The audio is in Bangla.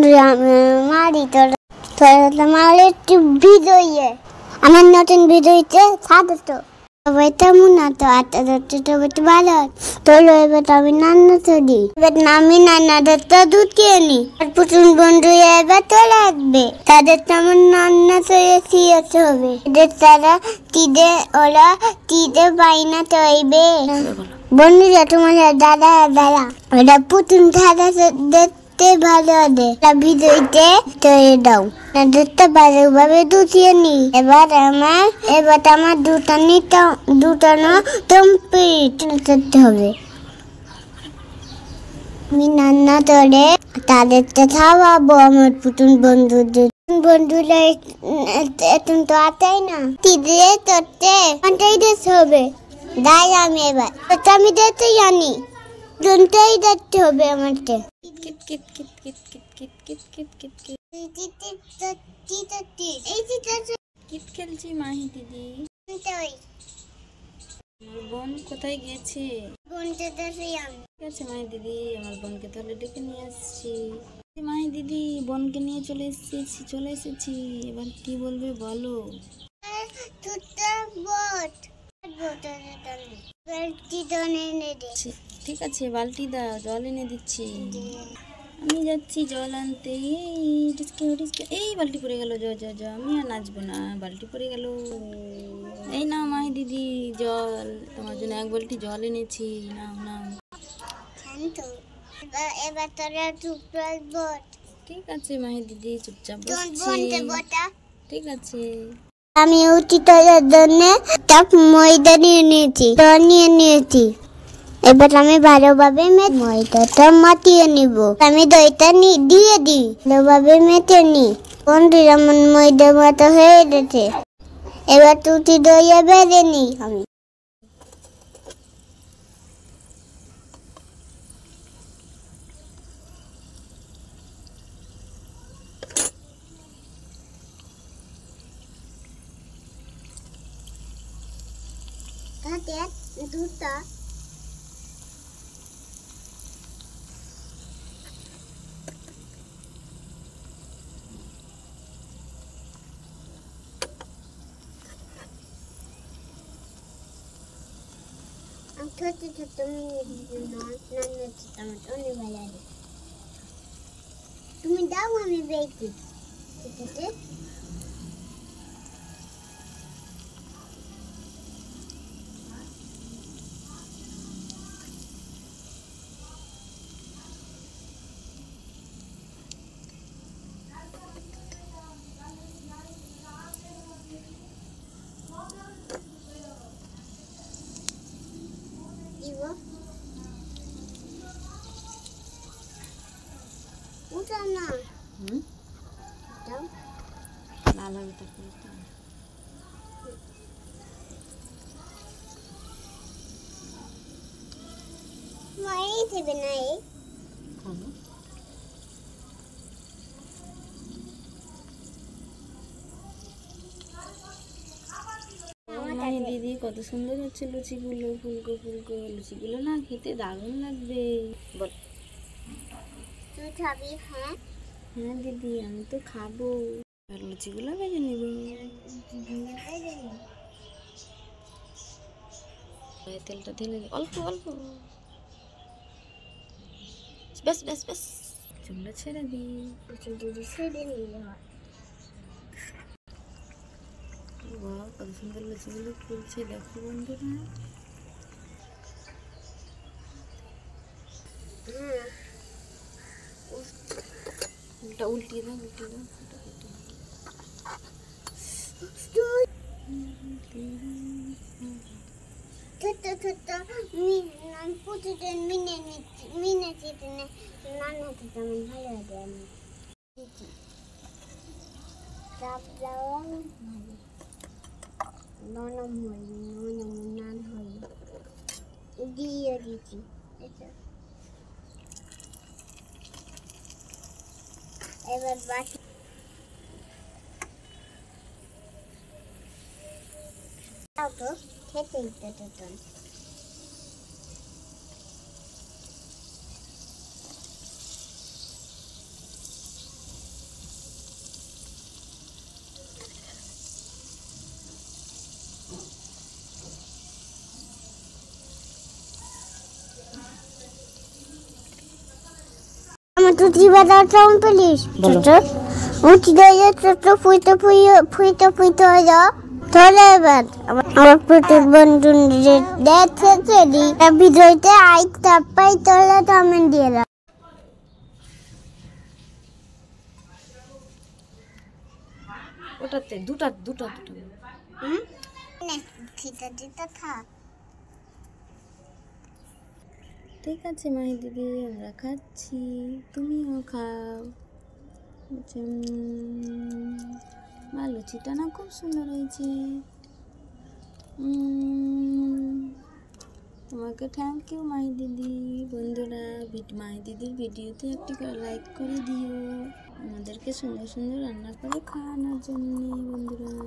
মারি তোর আমার একটু ভিডিও আমার নতুন ভিডিওতে ছাড়ো তো সবাই তেমন না তো আটটা ধরতে তো ভালো তোর এবার আমি নান্না চলি এবার আমি নান্না ধরতে দুধ কিনে নি আর পুতুন বন্ধু এবার চলে আসবে তাদের তেমন নান্না চলে শিয়াতে হবে এদের তারা টিদে ওরা টিদে বাইনা তৈবে বন্ধুরা তোমার দাদা দাদা ওরা পুতুন দাদা দেখতে ভালো হবে ভিডিওতে তৈরি দাও দেখতে ভালোভাবে দুটিয়ে নি এবার আমার দুটানো কমপ্লিট করতে হবে আমি নান্না তোরে তাদেরকে খাওয়াবো আমার পুতুন বন্ধুরা এখন তো আতাই না তিদে তোরতে ঘন্টাই দেখতে হবে দাই আমি এবার আমি দেখতে জানি ঘন্টাই দেখতে হবে আমাকে kit kit kit kit kit kit kit kit kit kit খেলছি মাহি দিদি আমার বোন কোথায় গেছে ঠিক আছে মাহি দিদি আমার বোনকে তাহলে ডেকে নিয়ে আসছি মাহি দিদি বোনকে নিয়ে চলে এসেছি এবার কি বলবে বলো ঠিক আছে বালতি দাও জল এনে দিচ্ছি আমি যাচ্ছি জল আনতে এই বালতি পড়ে গেল আমি আর নাচবো না বালতি পড়ে গেল এই নাও মাহি দিদি জল তোমার জন্য এক বালতি জল এনেছি নাও এবার তোরা চুপচাপ বস ঠিক আছে মাহি দিদি চুপচাপ বসছি ঠিক আছে আমি উচিতের জন্য টপ ময়দা নিয়ে নিয়েছি এবার আমি ভালোভাবে ময়দাটা মাখিয়ে নিব আমি দইটা দিয়ে দিই ভালোভাবে মেখে নি বন্ধুরা আমার ময়দা মাখা হয়ে গেছে এবার তুই দইয়ে বেঁধে নি আমি দুটা ছোট তুমি দাও আমি বেঁচে ঠিক আছে না লাল হবে তারপরে মাই দেবে না দিদি কত সুন্দর হচ্ছে লুচিগুলো ফুলকো লুচিগুলো না খেতে দারুণ লাগবে বল তুই খাবি হ্যাঁ দিদি আমি তো খাবো আর লুচিগুলো ভেজে নিব তেলটা ঢেলে অল্প ব্যাস চুলটা ছেড়ে দিই ছেড়ে নিলে হয় কত সুন্দর লুচিগুলো ফুলছে দেখো বন্ধুরা উল্টিয়ে দাও প্রতিদিন মিনেছি নানা তেমন ভালো লাগে আমি নরম নান হয়নি দিয়ে দিচ্ছি এবার বাকি তো খেতে দিতে জিবা দাও প্লিজ ছোট উঠি দিয়ে ছোট ফুইতে হয়ে যাও তাহলে এবার আমার প্রত্যেক বন্ধু দেখছে ভিডিওতে আইটা পাই তাহলে কমেন্ট দিয়ে দাও ওটাতে দুটা ঠিক আছে মাহি দিদি আমরা খাচ্ছি তুমিও খাও লুচিটা না খুব সুন্দর হয়েছে তোমাকে থ্যাংক ইউ মাহি দিদি বন্ধুরা মাহি দিদির ভিডিওতে একটি করে লাইক করে দিও আমাদেরকে সুন্দর সুন্দর রান্না করে খাওয়ানোর জন্য বন্ধুরা